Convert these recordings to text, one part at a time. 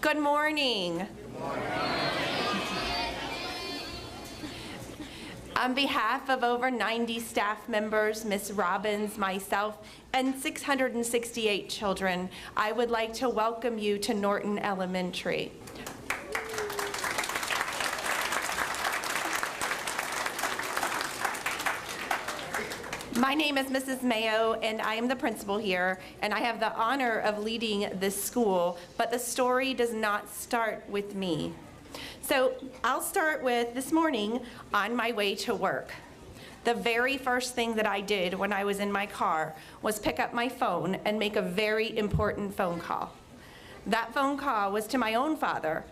Good morning. Good morning. On behalf of over 90 staff members, Ms. Robbins, myself, and 668 children, I would like to welcome you to Norton Elementary. My name is Mrs. Mayo, and I am the principal here, and I have the honor of leading this school, but the story does not start with me. So I'll start with this morning on my way to work. The very first thing that I did when I was in my car was pick up my phone and make a very important phone call. That phone call was to my own father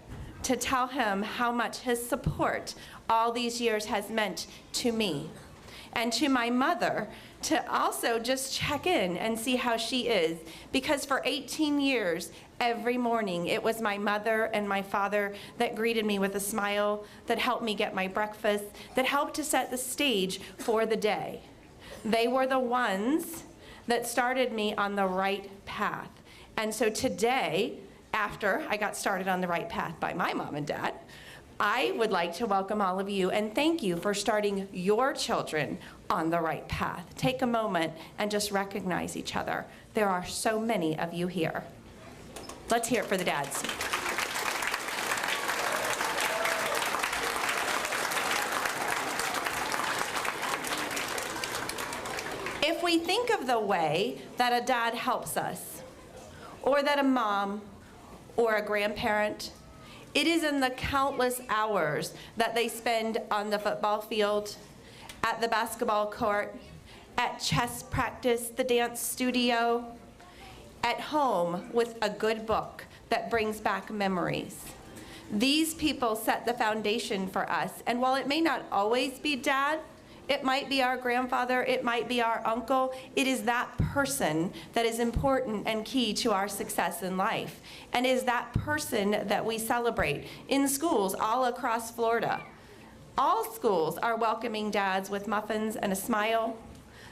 to tell him how much his support all these years has meant to me. And to my mother to also just check in and see how she is, because for 18 years, every morning, it was my mother and my father that greeted me with a smile, that helped me get my breakfast, that helped to set the stage for the day. They were the ones that started me on the right path. And so today, after I got started on the right path by my mom and dad, I would like to welcome all of you and thank you for starting your children on the right path. Take a moment and just recognize each other. There are so many of you here. Let's hear it for the dads. If we think of the way that a dad helps us, or that a mom or a grandparent, it is in the countless hours that they spend on the football field, at the basketball court, at chess practice, the dance studio, at home with a good book that brings back memories. These people set the foundation for us, and while it may not always be dad, it might be our grandfather, it might be our uncle, it is that person that is important and key to our success in life. And is that person that we celebrate in schools all across Florida. All schools are welcoming dads with muffins and a smile.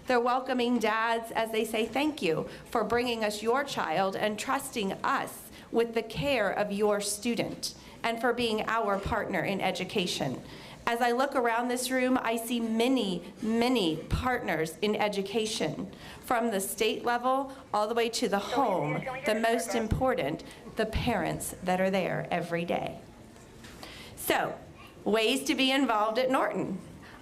They're welcoming dads as they say thank you for bringing us your child and trusting us with the care of your student and for being our partner in education. As I look around this room, I see many, many partners in education, from the state level all the way to the home, the most important, the parents that are there every day. So, ways to be involved at Norton.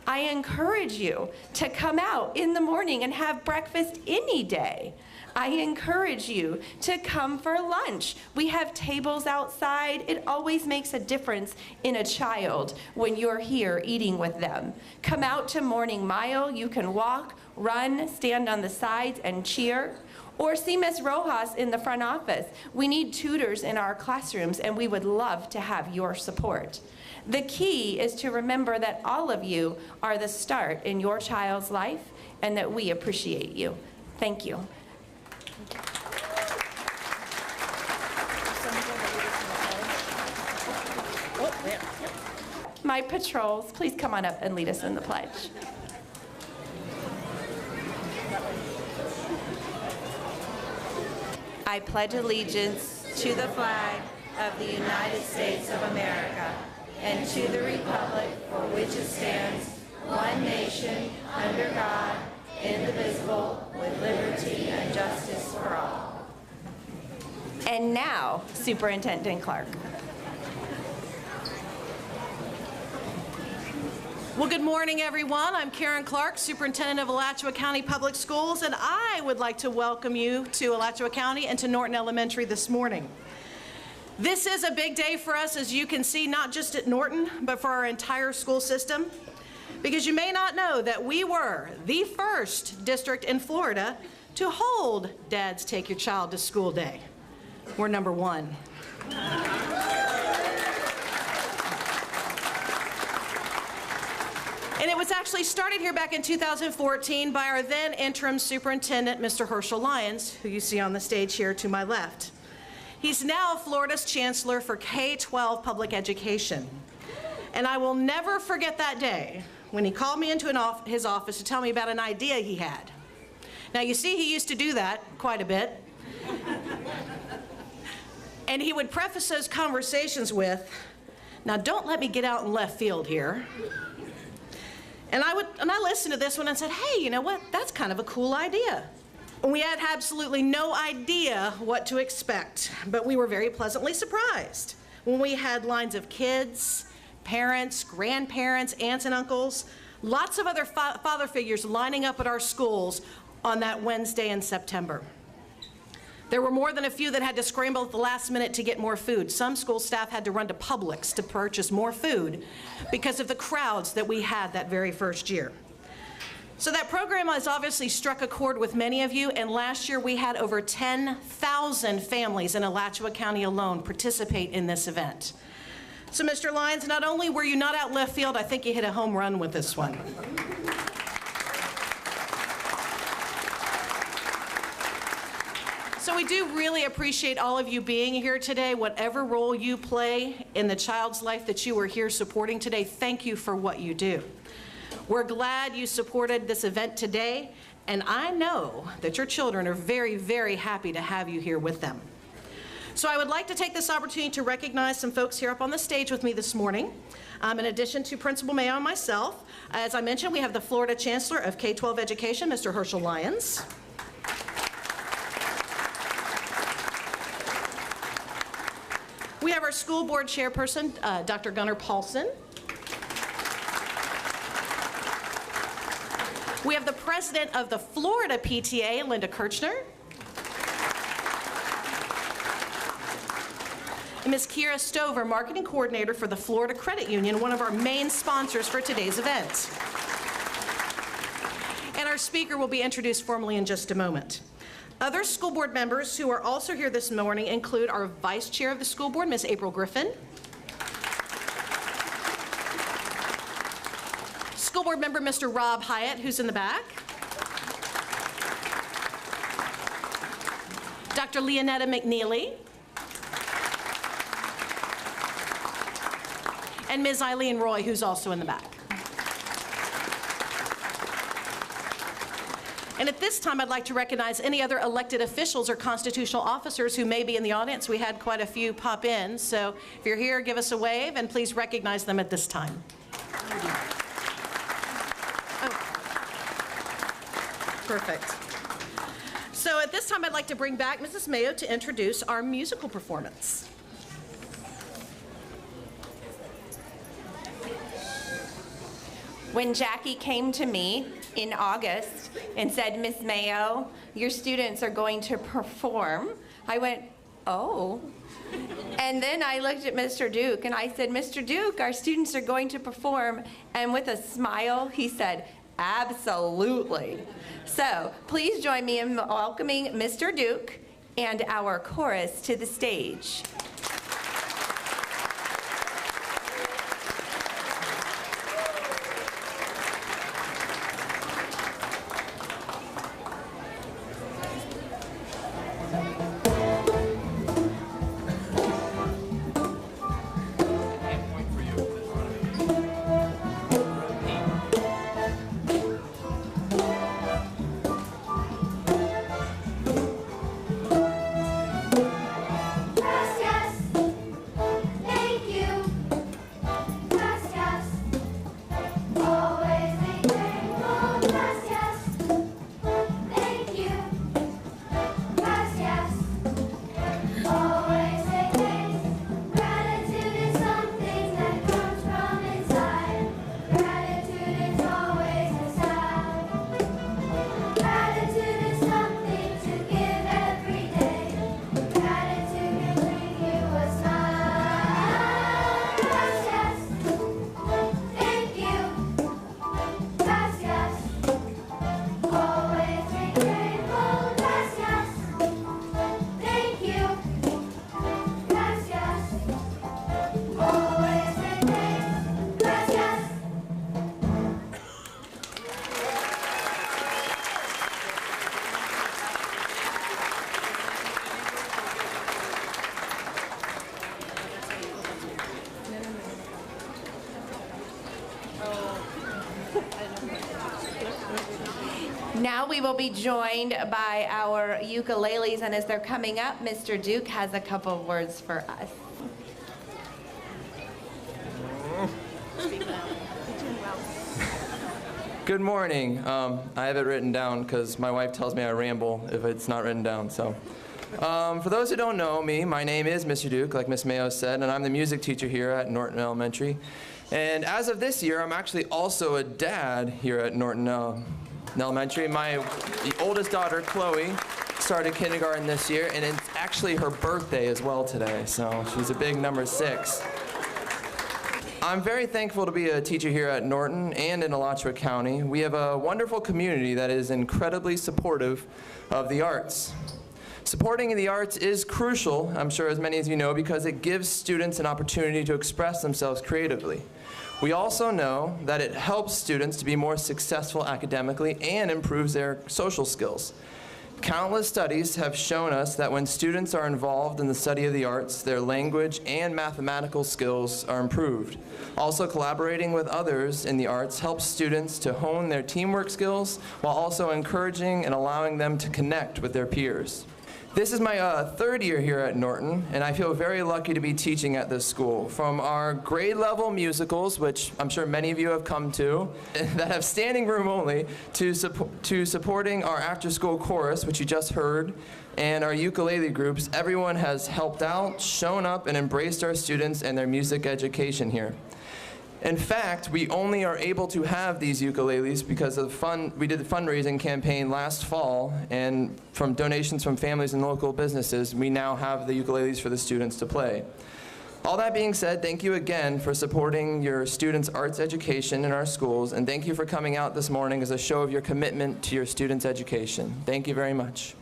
I encourage you to come out in the morning and have breakfast any day. I encourage you to come for lunch. We have tables outside. It always makes a difference in a child when you're here eating with them. Come out to Morning Mile. You can walk, run, stand on the sides and cheer. Or see Ms. Rojas in the front office. We need tutors in our classrooms, and we would love to have your support. The key is to remember that all of you are the start in your child's life and that we appreciate you. Thank you. My patrols, please come on up and lead us in the pledge. I pledge allegiance to the flag of the United States of America and to the republic for which it stands, one nation, under God, indivisible, with liberty and justice for all. And now, Superintendent Clark. Well, good morning, everyone. I'm Karen Clark, Superintendent of Alachua County Public Schools, and I would like to welcome you to Alachua County and to Norton Elementary this morning. This is a big day for us, as you can see, not just at Norton, but for our entire school system, because you may not know that we were the first district in Florida to hold Dads Take Your Child to School Day. We're number one. And it was actually started here back in 2014 by our then interim superintendent, Mr. Herschel Lyons, who you see on the stage here to my left. He's now Florida's chancellor for K-12 public education. And I will never forget that day when he called me into his office to tell me about an idea he had. Now you see, he used to do that quite a bit. And he would preface those conversations with, "Now don't let me get out in left field here." And I listened to this one and said, "Hey, you know what? That's kind of a cool idea." And we had absolutely no idea what to expect, but we were very pleasantly surprised when we had lines of kids, parents, grandparents, aunts and uncles, lots of other father figures lining up at our schools on that Wednesday in September. There were more than a few that had to scramble at the last minute to get more food. Some school staff had to run to Publix to purchase more food because of the crowds that we had that very first year. So that program has obviously struck a chord with many of you, and last year we had over 10,000 families in Alachua County alone participate in this event. So Mr. Lyons, not only were you not out left field, I think you hit a home run with this one. So we do really appreciate all of you being here today. Whatever role you play in the child's life that you are here supporting today, thank you for what you do. We're glad you supported this event today, and I know that your children are very, very happy to have you here with them. So I would like to take this opportunity to recognize some folks here up on the stage with me this morning. In addition to Principal Mayo and myself, as I mentioned, we have the Florida Chancellor of K-12 Education, Mr. Herschel Lyons. We have our school board chairperson, Dr. Gunnar Paulson. We have the president of the Florida PTA, Linda Kirchner. And Ms. Kira Stover, marketing coordinator for the Florida Credit Union, one of our main sponsors for today's event. And our speaker will be introduced formally in just a moment. Other school board members who are also here this morning include our vice chair of the school board, Ms. April Griffin. School board member, Mr. Rob Hyatt, who's in the back. Dr. Leonetta McNeely. And Ms. Eileen Roy, who's also in the back. And at this time, I'd like to recognize any other elected officials or constitutional officers who may be in the audience. We had quite a few pop in, so if you're here, give us a wave, and please recognize them at this time. Oh. Perfect. So at this time, I'd like to bring back Mrs. Mayo to introduce our musical performance. When Jackie came to me in August and said, "Miss Mayo, your students are going to perform," I went, "Oh." And then I looked at Mr. Duke and I said, "Mr. Duke, our students are going to perform." And with a smile, he said, "Absolutely." So please join me in welcoming Mr. Duke and our chorus to the stage. Gracias. we will be joined by our ukuleles, and as they're coming up, Mr. Duke has a couple of words for us. Good morning. I have it written down because my wife tells me I ramble if it's not written down. So, for those who don't know me, my name is Mr. Duke, like Miss Mayo said, and I'm the music teacher here at Norton Elementary. And as of this year, I'm actually also a dad here at Norton Elementary. My oldest daughter, Chloe, started kindergarten this year, and it's actually her birthday as well today. So she's a big number 6. I'm very thankful to be a teacher here at Norton and in Alachua County. We have a wonderful community that is incredibly supportive of the arts. Supporting the arts is crucial, I'm sure as many of you know, because it gives students an opportunity to express themselves creatively. We also know that it helps students to be more successful academically and improves their social skills. Countless studies have shown us that when students are involved in the study of the arts, their language and mathematical skills are improved. Also, collaborating with others in the arts helps students to hone their teamwork skills while also encouraging and allowing them to connect with their peers. This is my 3rd year here at Norton, and I feel very lucky to be teaching at this school. From our grade level musicals, which I'm sure many of you have come to, that have standing room only, to supporting our after school chorus, which you just heard, and our ukulele groups, everyone has helped out, shown up, and embraced our students and their music education here. In fact, we only are able to have these ukuleles because of we did the fundraising campaign last fall, and from donations from families and local businesses, we now have the ukuleles for the students to play. All that being said, thank you again for supporting your students' arts education in our schools, and thank you for coming out this morning as a show of your commitment to your students' education. Thank you very much.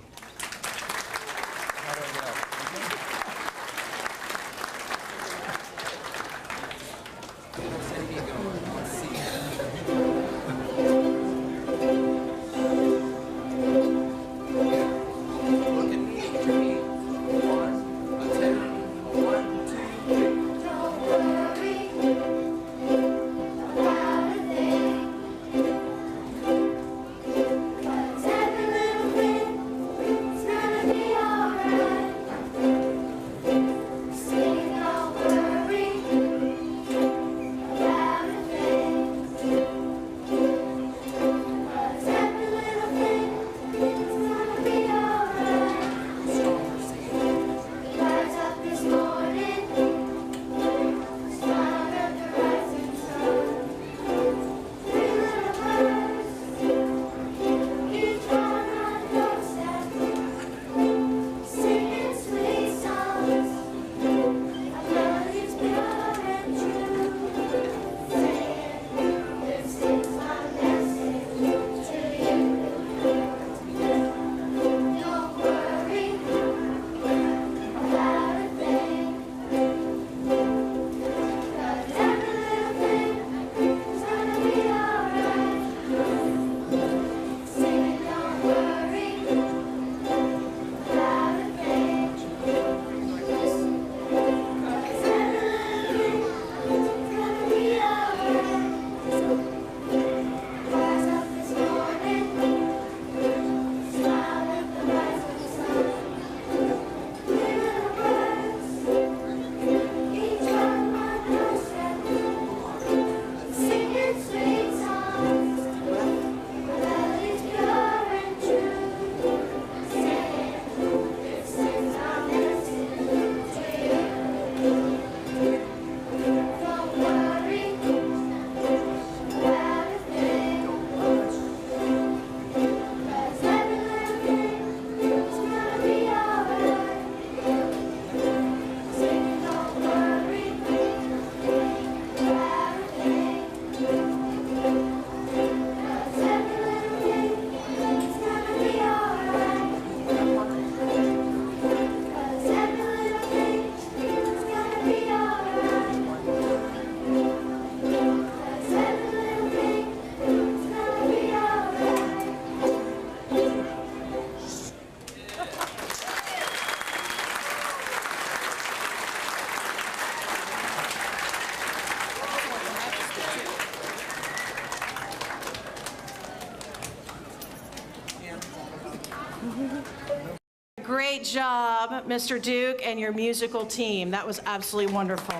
Great job, Mr. Duke, and your musical team. That was absolutely wonderful.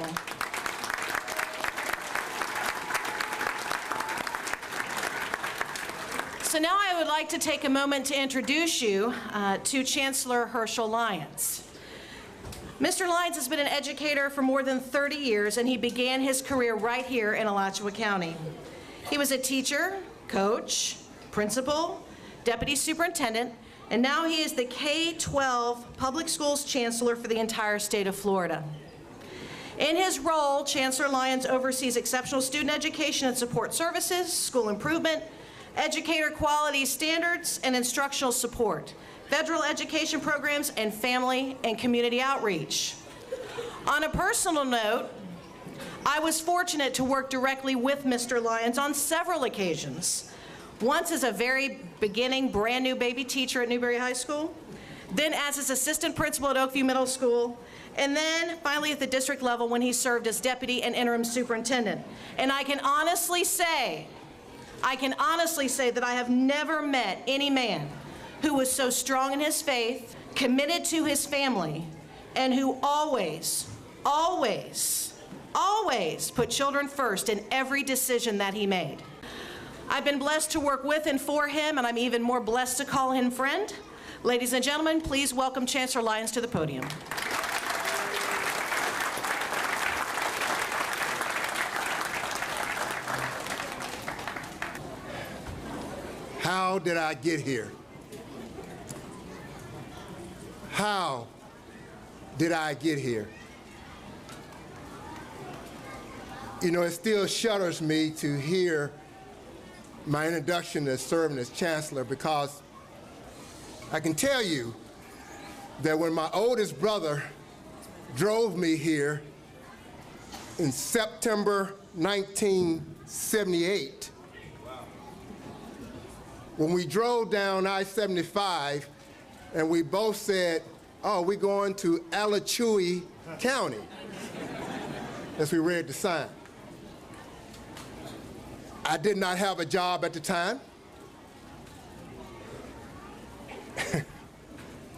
So now I would like to take a moment to introduce you to Chancellor Herschel Lyons. Mr. Lyons has been an educator for more than 30 years, and he began his career right here in Alachua County. He was a teacher, coach, principal, deputy superintendent, and now he is the K-12 Public Schools Chancellor for the entire state of Florida. In his role, Chancellor Lyons oversees exceptional student education and support services, school improvement, educator quality standards, and instructional support, federal education programs, and family and community outreach. On a personal note, I was fortunate to work directly with Mr. Lyons on several occasions. Once as a very beginning, brand new baby teacher at Newberry High School, then as his assistant principal at Oakview Middle School, and then finally at the district level when he served as deputy and interim superintendent. And I can honestly say that I have never met any man who was so strong in his faith, committed to his family, and who always put children first in every decision that he made. I've been blessed to work with and for him, and I'm even more blessed to call him friend. Ladies and gentlemen, please welcome Chancellor Lyons to the podium. How did I get here? How did I get here? You know, it still shudders me to hear my introduction as serving as chancellor, because I can tell you that when my oldest brother drove me here in September 1978, when we drove down I-75 and we both said, oh, we're going to Alachua County, as we read the sign. I did not have a job at the time.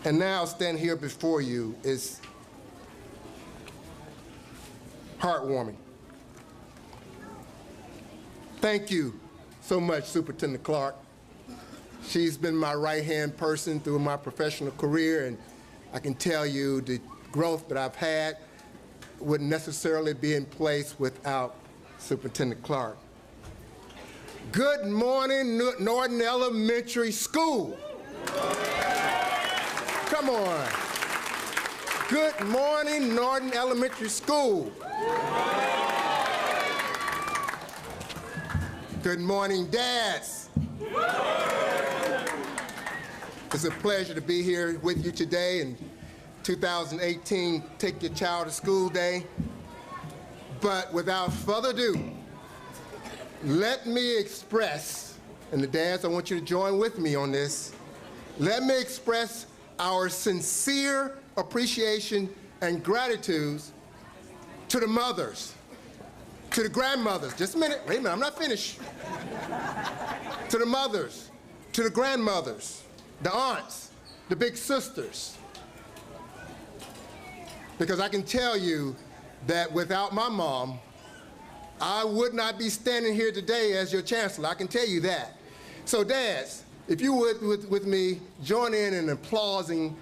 And now standing here before you is heartwarming. Thank you so much, Superintendent Clark. She's been my right-hand person through my professional career, and I can tell you the growth that I've had wouldn't necessarily be in place without Superintendent Clark. Good morning, Norton Elementary School. Come on. Good morning, Norton Elementary School. Good morning, dads. It's a pleasure to be here with you today in 2018, Take Your Child to School Day. But without further ado, let me express, and the dads, I want you to join with me on this, let me express our sincere appreciation and gratitude to the mothers, to the grandmothers. Just a minute, wait a minute, I'm not finished. To the mothers, to the grandmothers, the aunts, the big sisters. Because I can tell you that without my mom, I would not be standing here today as your chancellor. I can tell you that. So dads, if you would with me, join in applauding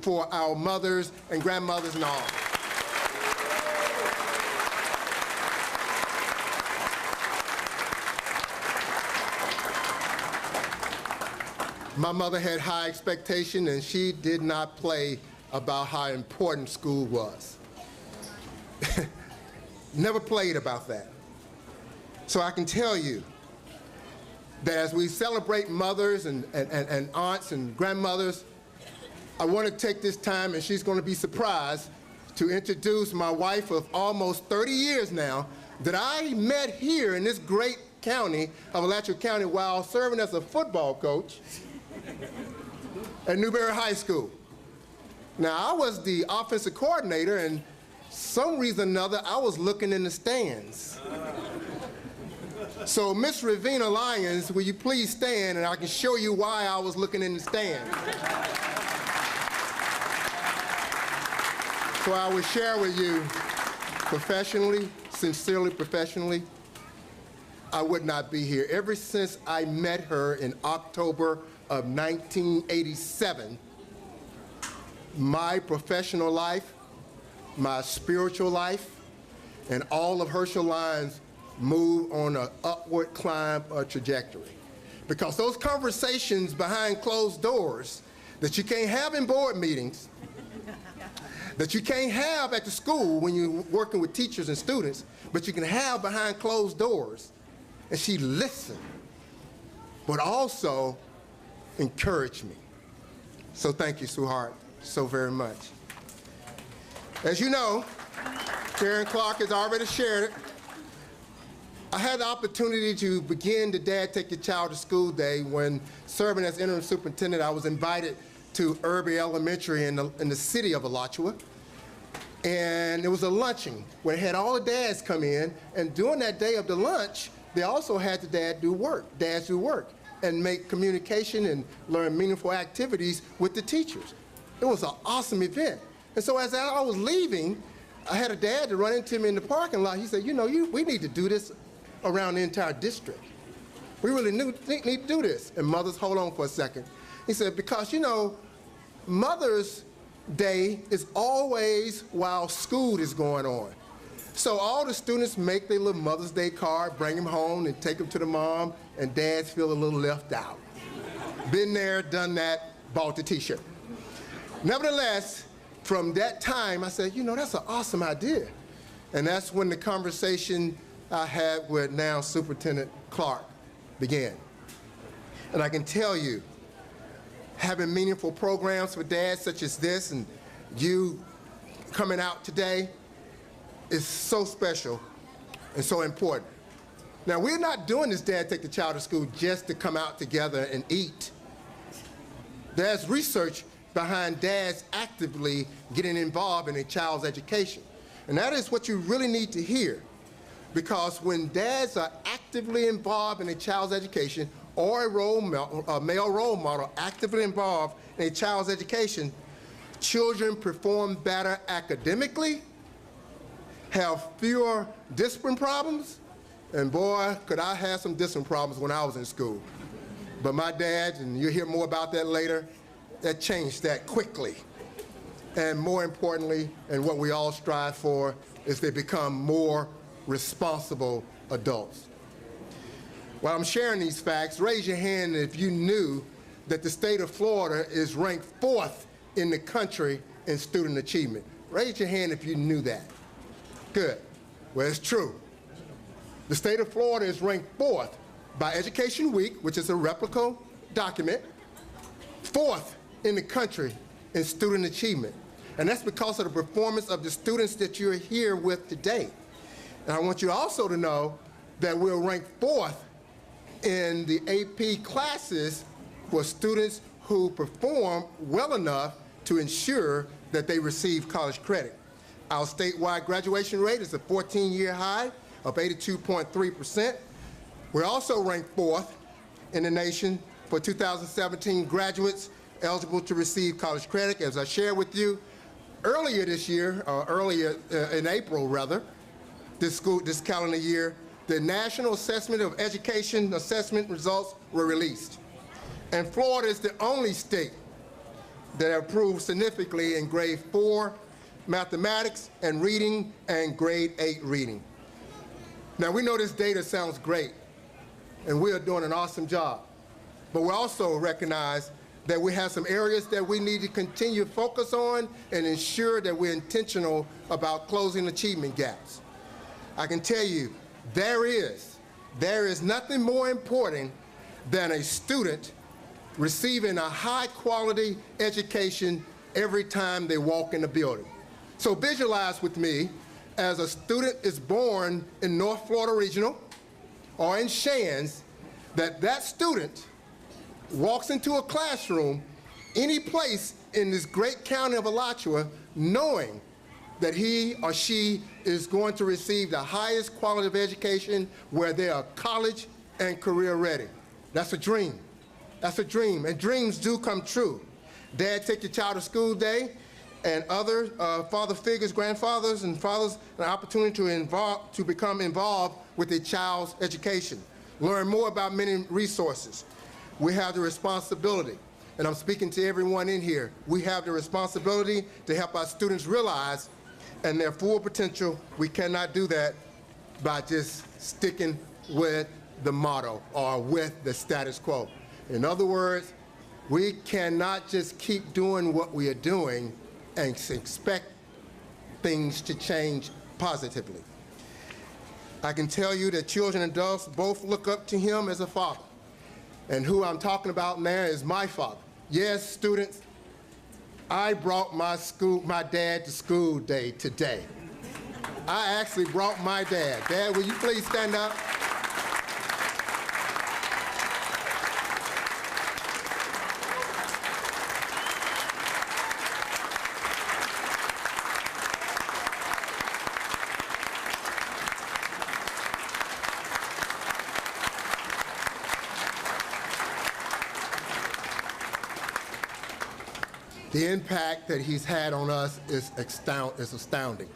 for our mothers and grandmothers and all. My mother had high expectation, and she did not play about how important school was. Never played about that. So I can tell you that as we celebrate mothers and aunts and grandmothers, I want to take this time, and she's going to be surprised, to introduce my wife of almost 30 years now that I met here in this great county of Alachua County while serving as a football coach at Newberry High School. Now, I was the offensive coordinator, and some reason or another, I was looking in the stands. So, Miss Ravina Lyons, will you please stand and I can show you why I was looking in the stand. So I will share with you professionally, sincerely professionally, I would not be here. Ever since I met her in October of 1987, my professional life, my spiritual life, and all of Herschel Lyons moved on an upward climb trajectory. Because those conversations behind closed doors that you can't have in board meetings, that you can't have at the school when you're working with teachers and students, but you can have behind closed doors. And she listened, but also encouraged me. So thank you, sweetheart, so very much. As you know, Karen Clark has already shared it. I had the opportunity to begin the Dad Take Your Child to School Day when serving as interim superintendent. I was invited to Irby Elementary in the city of Alachua. And it was a luncheon where they had all the dads come in, and during that day of the lunch, they also had the dads do work, and make communication and learn meaningful activities with the teachers. It was an awesome event. And so as I was leaving, I had a dad to run into me in the parking lot. He said, you know, we need to do this around the entire district. We really need to do this. And mothers, hold on for a second. He said, because, you know, Mother's Day is always while school is going on. So all the students make their little Mother's Day card, bring them home, and take them to the mom, and dads feel a little left out. Been there, done that, bought the t-shirt. Nevertheless, from that time, I said, you know, that's an awesome idea. And that's when the conversation I had with now Superintendent Clark began. And I can tell you, having meaningful programs for dads such as this and you coming out today is so special and so important. Now, we're not doing this Dad Take the Child to School just to come out together and eat. There's research behind dads actively getting involved in a child's education. And that is what you really need to hear. Because when dads are actively involved in a child's education, or a male role model actively involved in a child's education, children perform better academically, have fewer discipline problems, and boy, could I have some discipline problems when I was in school. But my dad, and you'll hear more about that later, that changed that quickly. And more importantly, and what we all strive for, is they become more responsible adults. While I'm sharing these facts, raise your hand if you knew that the state of Florida is ranked 4th in the country in student achievement. Raise your hand if you knew that. Good. Well, it's true. The state of Florida is ranked 4th by Education Week, which is a replicable document, 4th in the country in student achievement. And that's because of the performance of the students that you're here with today. And I want you also to know that we're ranked 4th in the AP classes for students who perform well enough to ensure that they receive college credit. Our statewide graduation rate is a 14-year high of 82.3%. We're also ranked 4th in the nation for 2017 graduates eligible to receive college credit. As I shared with you earlier this year, or earlier in April rather, this calendar year, the National Assessment of Education assessment results were released. And Florida is the only state that improved significantly in grade 4 mathematics and reading and grade 8 reading. Now, we know this data sounds great, and we are doing an awesome job. But we also recognize that we have some areas that we need to continue to focus on and ensure that we're intentional about closing achievement gaps. I can tell you, there is nothing more important than a student receiving a high-quality education every time they walk in the building. So visualize with me as a student is born in North Florida Regional or in Shands, that student walks into a classroom any place in this great county of Alachua knowing that he or she is going to receive the highest quality of education where they are college and career ready. That's a dream. That's a dream, and dreams do come true. Dad, take your child to school day, and other father figures, grandfathers and fathers, an opportunity to become involved with a child's education. Learn more about many resources. We have the responsibility, and I'm speaking to everyone in here, we have the responsibility to help our students realize and their full potential. We cannot do that by just sticking with the motto or with the status quo. In other words, we cannot just keep doing what we are doing and expect things to change positively. I can tell you that children and adults both look up to him as a father. And who I'm talking about now is my father. Yes, students, I brought my dad to school day today. I actually brought my dad. Dad, will you please stand up? The impact that he's had on us is astounding.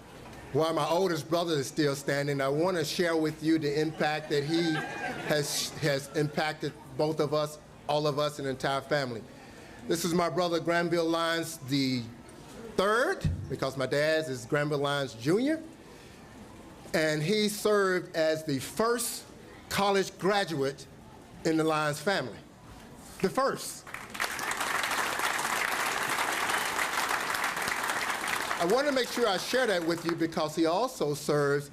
While my oldest brother is still standing, I want to share with you the impact that he has impacted both of us, all of us, and the entire family. This is my brother Granville Lyons the third, because my dad's is Granville Lyons Jr., and he served as the first college graduate in the Lyons family. The first. I want to make sure I share that with you because he also serves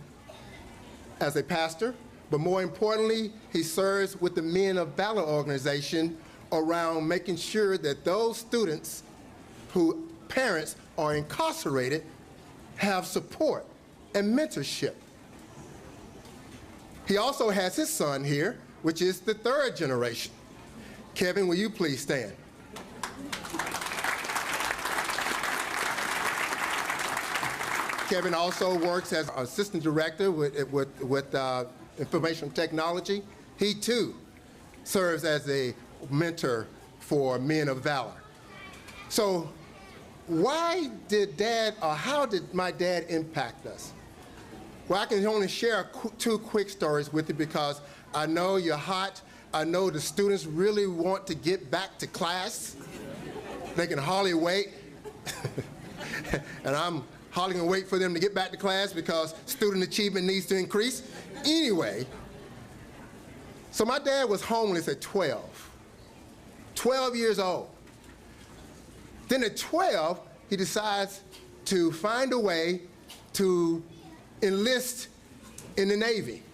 as a pastor, but more importantly, he serves with the Men of Valor organization around making sure that those students whose parents are incarcerated have support and mentorship. He also has his son here, which is the third generation. Kevin, will you please stand? Kevin also works as assistant director with information technology. He too serves as a mentor for Men of Valor. So why did Dad, or how did my dad impact us? Well, I can only share two quick stories with you because I know you're hot. I know the students really want to get back to class. They can hardly wait. And I'm hardly gonna wait for them to get back to class because student achievement needs to increase. Anyway, so my dad was homeless at 12 years old. Then at 12, he decides to find a way to enlist in the Navy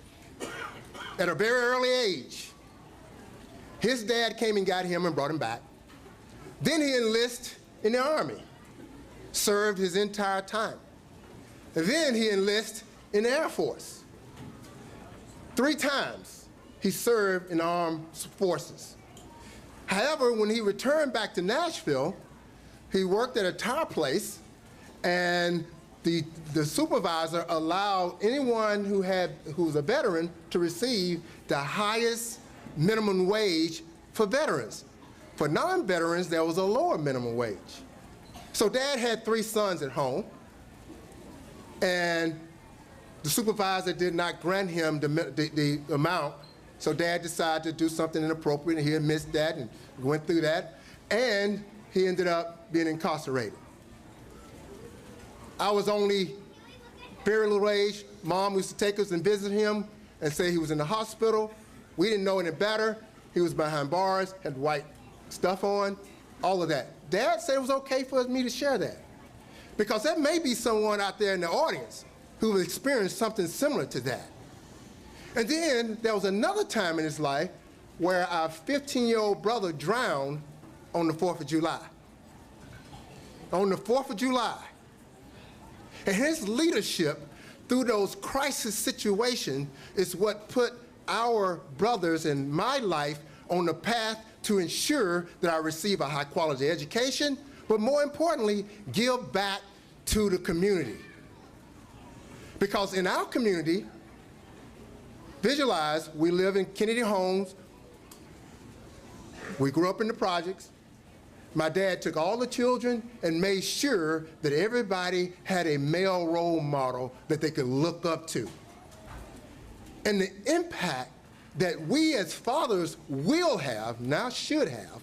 at a very early age. His dad came and got him and brought him back. Then he enlisted in the Army, served his entire time. And then he enlisted in the Air Force. 3 times he served in the armed forces. However, when he returned back to Nashville, he worked at a tire place, and the supervisor allowed anyone who was a veteran to receive the highest minimum wage for veterans. For non-veterans, there was a lower minimum wage. So Dad had 3 sons at home, and the supervisor did not grant him the amount, so Dad decided to do something inappropriate, and he admits that and went through that, and he ended up being incarcerated. I was only very little age. Mom used to take us and visit him and say he was in the hospital. We didn't know any better. He was behind bars, had white stuff on, all of that. Dad said it was okay for me to share that because there may be someone out there in the audience who has experienced something similar to that. And then there was another time in his life where our 15-year-old brother drowned on the 4th of July. On the 4th of July. And his leadership through those crisis situations is what put our brothers and my life on the path to ensure that I receive a high-quality education, but more importantly, give back to the community. Because in our community, visualize, we live in Kennedy homes. We grew up in the projects. My dad took all the children and made sure that everybody had a male role model that they could look up to. And the impact that we as fathers will have, now should have,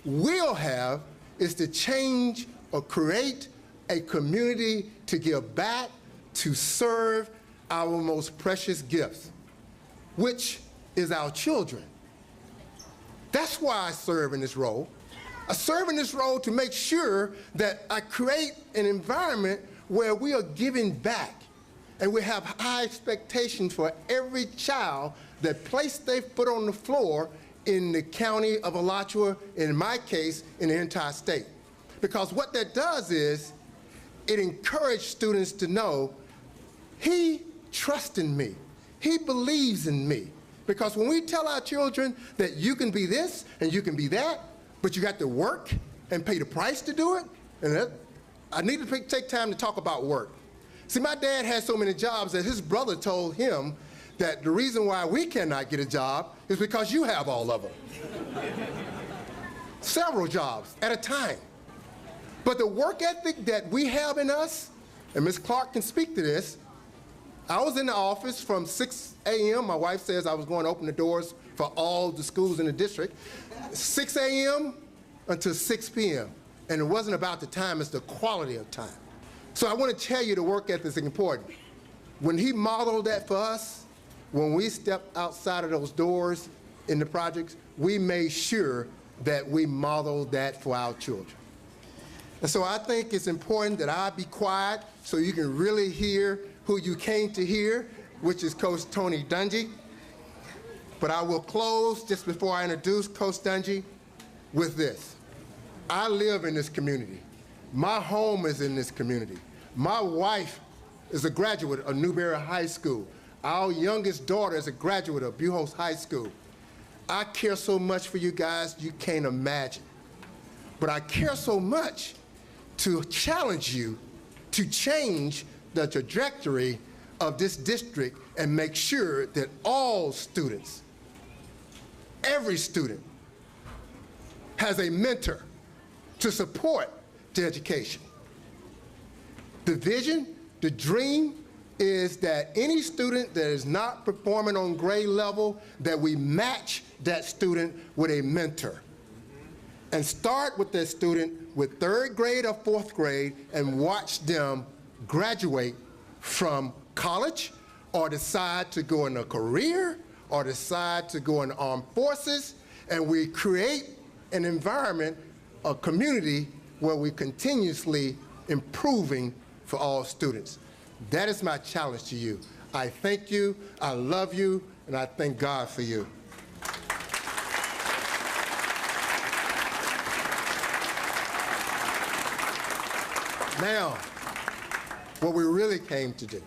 will have, is to change or create a community to give back, to serve our most precious gifts, which is our children. That's why I serve in this role. I serve in this role to make sure that I create an environment where we are giving back and we have high expectations for every child that placed their foot on the floor in the county of Alachua, in my case, in the entire state. Because what that does is it encourages students to know he trusts in me. He believes in me. Because when we tell our children that you can be this and you can be that, but you got to work and pay the price to do it, and that, I need to take time to talk about work. See, my dad had so many jobs that his brother told him that the reason why we cannot get a job is because you have all of them. Several jobs at a time. But the work ethic that we have in us, and Ms. Clark can speak to this, I was in the office from 6 a.m. My wife says I was going to open the doors for all the schools in the district. 6 a.m. until 6 p.m. And it wasn't about the time, it's the quality of time. So I want to tell you the work ethic is important. When he modeled that for us, when we stepped outside of those doors in the projects, we made sure that we modeled that for our children. And so I think it's important that I be quiet so you can really hear who you came to hear, which is Coach Tony Dungy. But I will close just before I introduce Coach Dungy with this. I live in this community. My home is in this community. My wife is a graduate of Newberry High School. Our youngest daughter is a graduate of Buchholz High School. I care so much for you guys, you can't imagine. But I care so much to challenge you to change the trajectory of this district and make sure that all students, every student, has a mentor to support the education. The vision, the dream, is that any student that is not performing on grade level, that we match that student with a mentor. And start with that student with 3rd grade or 4th grade and watch them graduate from college or decide to go in a career or decide to go in the armed forces, and we create an environment, a community where we're continuously improving for all students. That is my challenge to you. I thank you, I love you, and I thank God for you. Now, what we really came to do.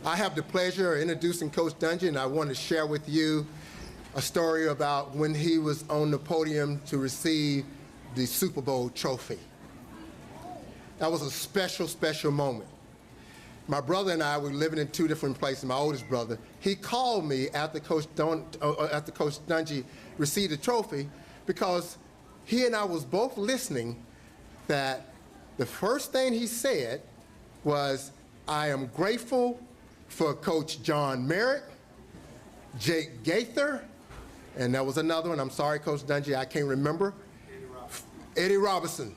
I have the pleasure of introducing Coach Dungy, and I want to share with you a story about when he was on the podium to receive the Super Bowl trophy. That was a special, special moment. My brother and I were living in 2 different places. My oldest brother, he called me after Coach Dungy received the trophy, because he and I was both listening. That the first thing he said was, "I am grateful for Coach John Merritt, Jake Gaither," and there was another one. I'm sorry, Coach Dungy, I can't remember. Eddie Robinson,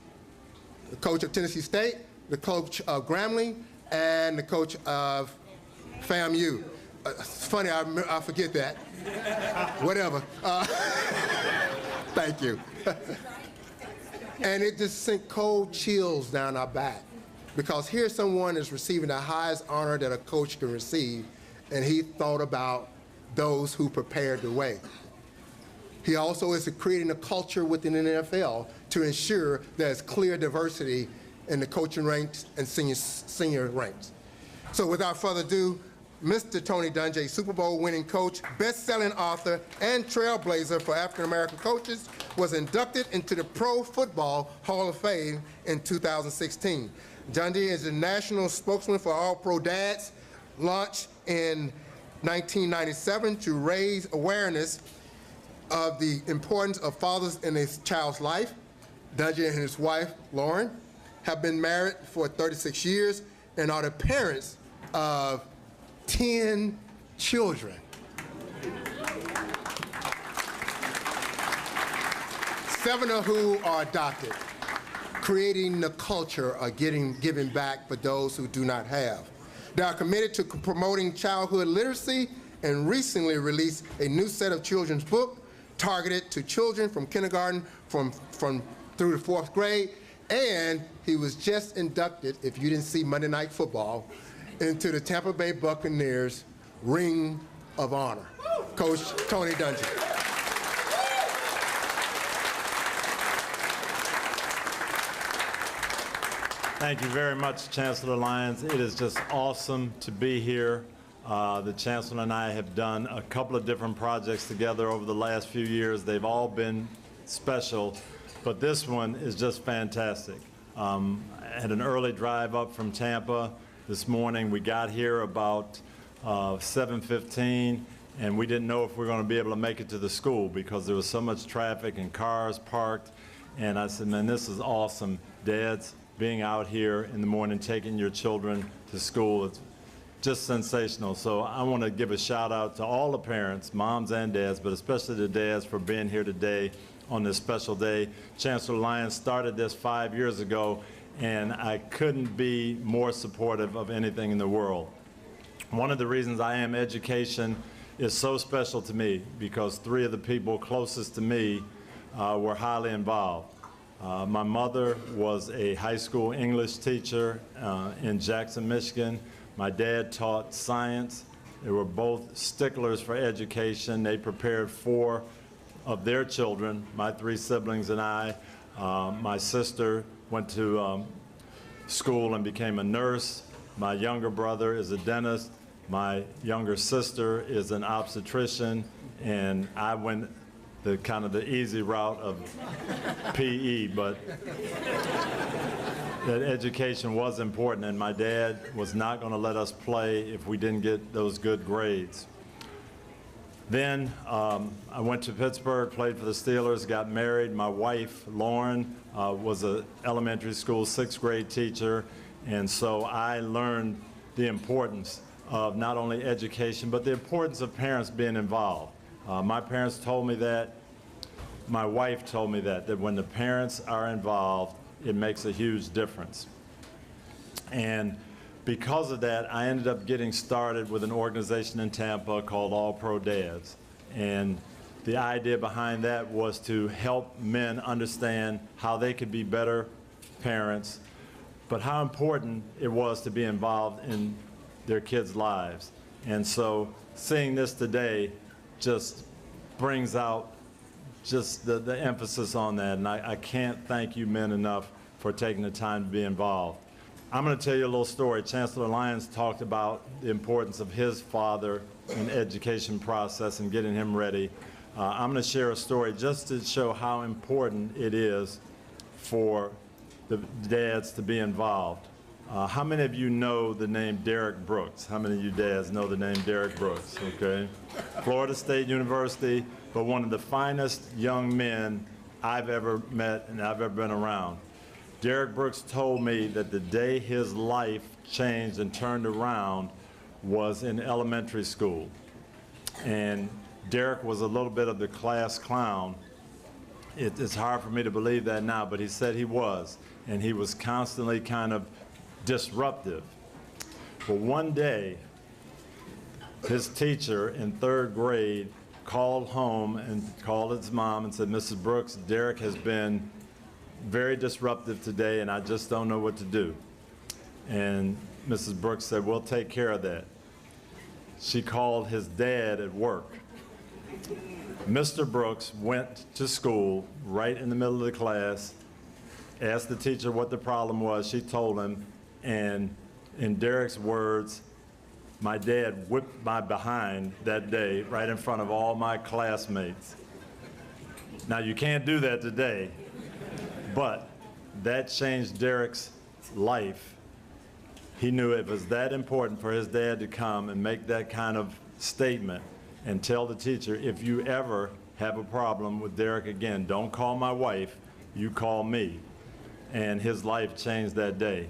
the coach of Tennessee State, the coach of Grambling, and the coach of FAMU. It's funny, I forget that. Whatever. Thank you. And it just sent cold chills down our back, because here someone is receiving the highest honor that a coach can receive, and he thought about those who prepared the way. He also is creating a culture within the NFL to ensure there's clear diversity in the coaching ranks and senior ranks. So without further ado, Mr. Tony Dungy, Super Bowl winning coach, best-selling author, and trailblazer for African-American coaches, was inducted into the Pro Football Hall of Fame in 2016. Dungy is the national spokesman for All Pro Dads, launched in 1997 to raise awareness of the importance of fathers in a child's life. Dungy and his wife, Lauren, have been married for 36 years and are the parents of 10 children. 7 of who are adopted, creating the culture of giving back for those who do not have. They are committed to promoting childhood literacy and recently released a new set of children's books targeted to children from kindergarten through the 4th grade. And he was just inducted, if you didn't see Monday Night Football, into the Tampa Bay Buccaneers Ring of Honor. Coach Tony Dungy. Thank you very much, Chancellor Lyons. It is just awesome to be here. The Chancellor and I have done a couple of different projects together over the last few years. They've all been special, but this one is just fantastic. I had an early drive up from Tampa this morning. We got here about 7:15, and we didn't know if we were going to be able to make it to the school because there was so much traffic and cars parked. And I said, man, this is awesome. Dads, being out here in the morning, taking your children to school, it's just sensational. So I want to give a shout out to all the parents, moms and dads, but especially the dads for being here today on this special day. Chancellor Lyons started this 5 years ago, and I couldn't be more supportive of anything in the world. One of the reasons I am education is so special to me because 3 of the people closest to me were highly involved. My mother was a high school English teacher in Jackson, Michigan. My dad taught science. They were both sticklers for education. They prepared 4 of their children, my 3 siblings and I. My sister went to school and became a nurse. My younger brother is a dentist. My younger sister is an obstetrician. And I went the kind of the easy route of PE, but that education was important, and my dad was not going to let us play if we didn't get those good grades. Then I went to Pittsburgh, played for the Steelers, got married. My wife, Lauren, was an elementary school 6th grade teacher, and so I learned the importance of not only education, but the importance of parents being involved. My parents told me that. My wife told me that when the parents are involved, it makes a huge difference. And because of that, I ended up getting started with an organization in Tampa called All Pro Dads. And the idea behind that was to help men understand how they could be better parents, but how important it was to be involved in their kids' lives. And so seeing this today just brings out just the emphasis on that, and I can't thank you men enough for taking the time to be involved. I'm going to tell you a little story. Chancellor Lyons talked about the importance of his father in the education process and getting him ready. I'm going to share a story just to show how important it is for the dads to be involved. How many of you know the name Derek Brooks? How many of you dads know the name Derek Brooks? Okay. Florida State University, but one of the finest young men I've ever met and I've ever been around. Derek Brooks told me that the day his life changed and turned around was in elementary school. And Derek was a little bit of the class clown. It's hard for me to believe that now, but he said he was. And he was constantly kind of disruptive. But one day, his teacher in 3rd grade called home and called his mom and said, Mrs. Brooks, Derek has been very disruptive today and I just don't know what to do. And Mrs. Brooks said, we'll take care of that. She called his dad at work. Mr. Brooks went to school right in the middle of the class, asked the teacher what the problem was. She told him, and in Derek's words, my dad whipped my behind that day right in front of all my classmates. Now, you can't do that today, but that changed Derek's life He knew it was that important for his dad to come and make that kind of statement and tell the teacher, if you ever have a problem with Derek again, don't call my wife, you call me. And his life changed that day.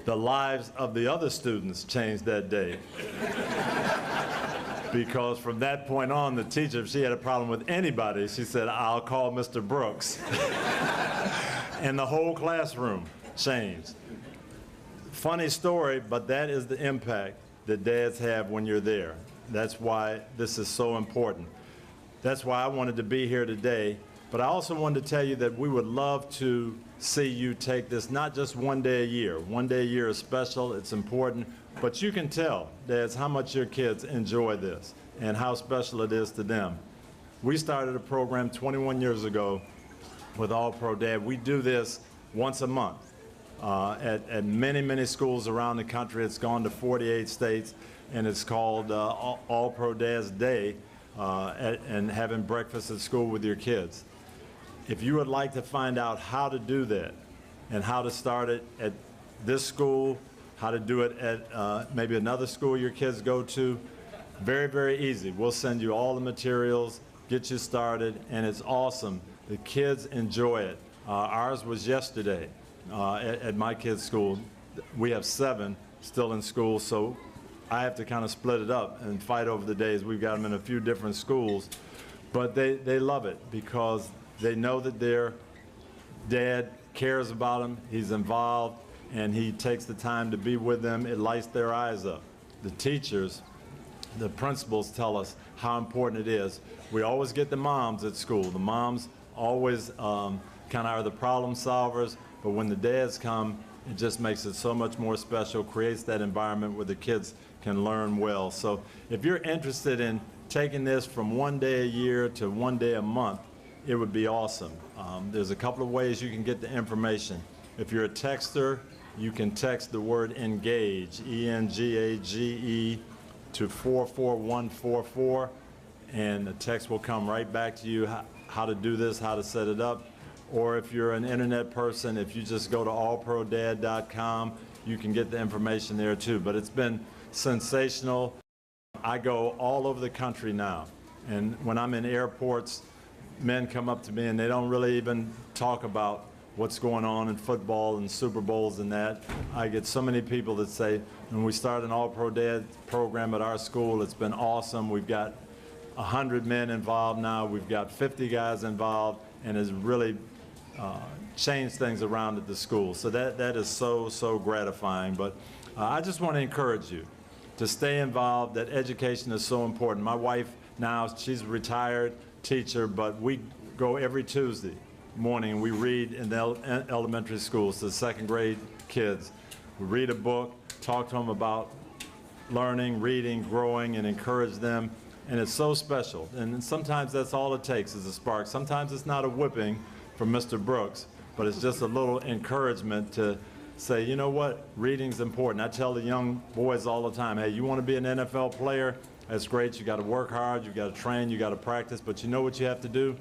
The lives of the other students changed that day. Because from that point on, the teacher, if she had a problem with anybody, she said, I'll call Mr. Brooks. And the whole classroom changed. Funny story, but that is the impact that dads have when you're there. That's why this is so important. That's why I wanted to be here today. But I also wanted to tell you that we would love to see you take this not just one day a year. One day a year is special, it's important, but you can tell, dads, how much your kids enjoy this and how special it is to them. We started a program 21 years ago with All Pro Dad. We do this once a month at many, many schools around the country. It's gone to 48 states, and it's called All Pro Dad's Day, and having breakfast at school with your kids. If you would like to find out how to do that and how to start it at this school, how to do it at maybe another school your kids go to, very, very easy. We'll send you all the materials, get you started, and it's awesome. The kids enjoy it. Ours was yesterday at my kids' school. We have 7 still in school, so I have to kind of split it up and fight over the days. We've got them in a few different schools, but they love it because they know that their dad cares about them, he's involved, and he takes the time to be with them. It lights their eyes up. The teachers, the principals tell us how important it is. We always get the moms at school. The moms always kind of are the problem solvers, but when the dads come, it just makes it so much more special, creates that environment where the kids can learn well. So if you're interested in taking this from one day a year to one day a month, it would be awesome. There's a couple of ways you can get the information. If you're a texter, you can text the word ENGAGE, E-N-G-A-G-E, to 44144, and the text will come right back to you how to do this, how to set it up. Or if you're an internet person, if you just go to allprodad.com, you can get the information there too. But it's been sensational. I go all over the country now, and when I'm in airports, men come up to me and they don't really even talk about what's going on in football and Super Bowls and that. I get so many people that say, when we started an All Pro Dad program at our school, it's been awesome. We've got 100 men involved now. We've got 50 guys involved, and it's really changed things around at the school. So that is so gratifying. But I just want to encourage you to stay involved. That education is so important. My wife now, she's a retired teacher, but we go every Tuesday morning and we read in the elementary schools to the second grade kids. We read a book, talk to them about learning, reading, growing, and encourage them. And it's so special. And sometimes that's all it takes is a spark. Sometimes it's not a whipping from Mr. Brooks, but it's just a little encouragement to say, you know what, reading's important. I tell the young boys all the time, hey, you want to be an NFL player? That's great. You got to work hard, you got to train, you got to practice, but you know what you have to do?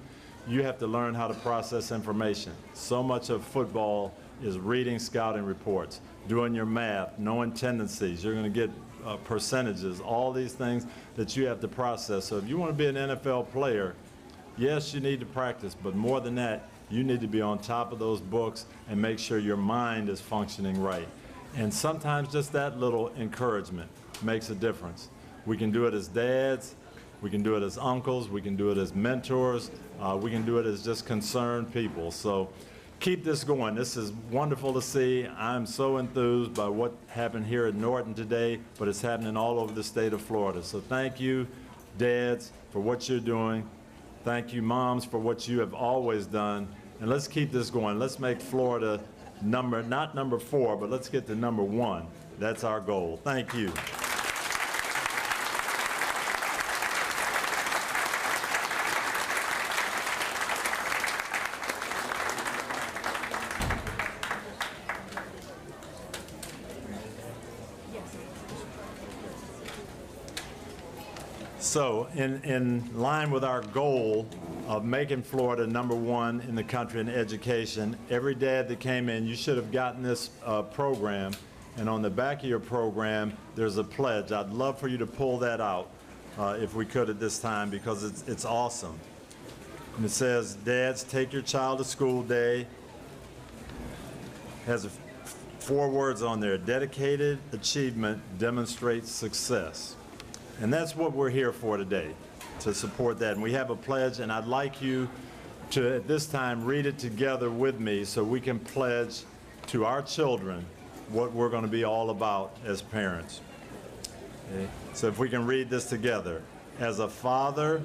You have to learn how to process information. So much of football is reading scouting reports, doing your math, knowing tendencies. You're going to get percentages, all these things that you have to process. So if you want to be an NFL player, yes, you need to practice, but more than that, you need to be on top of those books and make sure your mind is functioning right. And sometimes just that little encouragement makes a difference. We can do it as dads, we can do it as uncles, we can do it as mentors, we can do it as just concerned people. So keep this going. This is wonderful to see. I'm so enthused by what happened here at Norton today, but it's happening all over the state of Florida. So thank you, dads, for what you're doing. Thank you, moms, for what you have always done. And let's keep this going. Let's make Florida not number 4, but let's get to number 1. That's our goal. Thank you. So in line with our goal of making Florida number 1 in the country in education, every dad that came in, you should have gotten this program, And on the back of your program, there's a pledge. I'd love for you to pull that out if we could at this time, because it's awesome. And it says, "Dads, take your child to school day." Has 4 words on there: dedicated achievement demonstrates success. And that's what we're here for today, to support that. And we have a pledge, and I'd like you to, at this time, read it together with me so we can pledge to our children what we're going to be all about as parents. Okay? So if we can read this together. As a father,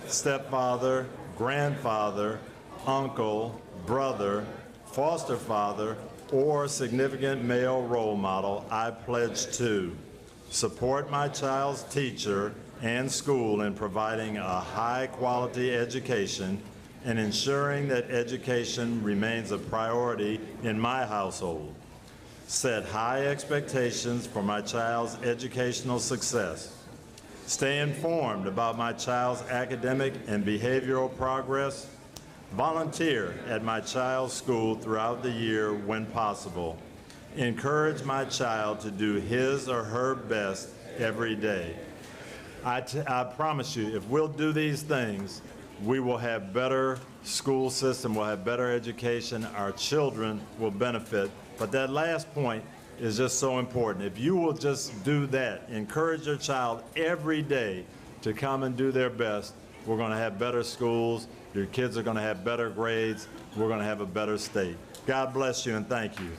stepfather, grandfather, uncle, brother, foster father, or significant male role model, I pledge to support my child's teacher and school in providing a high-quality education and ensuring that education remains a priority in my household. Set high expectations for my child's educational success. Stay informed about my child's academic and behavioral progress. Volunteer at my child's school throughout the year when possible. Encourage my child to do his or her best every day. I promise you, if we'll do these things, we will have better school system, we'll have better education, our children will benefit. But that last point is just so important. If you will just do that, encourage your child every day to come and do their best, we're going to have better schools, your kids are going to have better grades, we're going to have a better state. God bless you and thank you.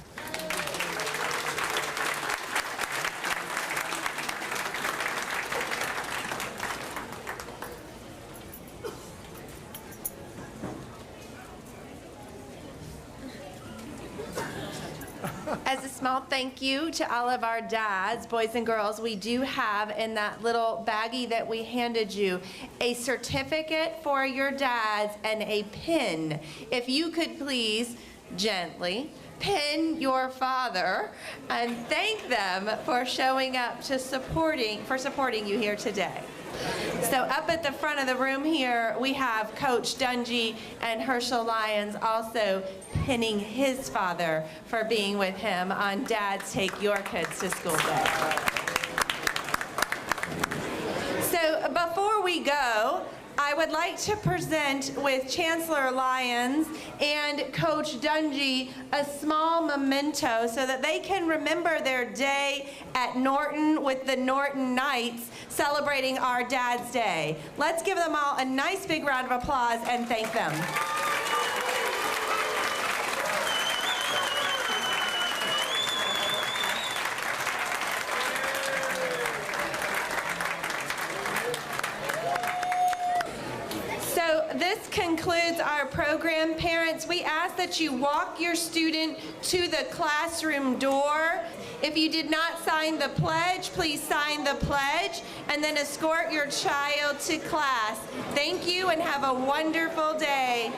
As a small thank you to all of our dads, boys and girls, we do have in that little baggie that we handed you a certificate for your dads and a pin. If you could please gently pin your father and thank them for showing up to supporting you here today. So up at the front of the room here, we have Coach Dungy and Herschel Lyons also pinning his father for being with him on Dads Take Your Kids to School Day. So before we go, I would like to present with Chancellor Lyons and Coach Dungy a small memento so that they can remember their day at Norton with the Norton Knights celebrating our Dad's Day. Let's give them all a nice big round of applause and thank them. This concludes our program. Parents, we ask that you walk your student to the classroom door. If you did not sign the pledge, please sign the pledge and then escort your child to class. Thank you and have a wonderful day.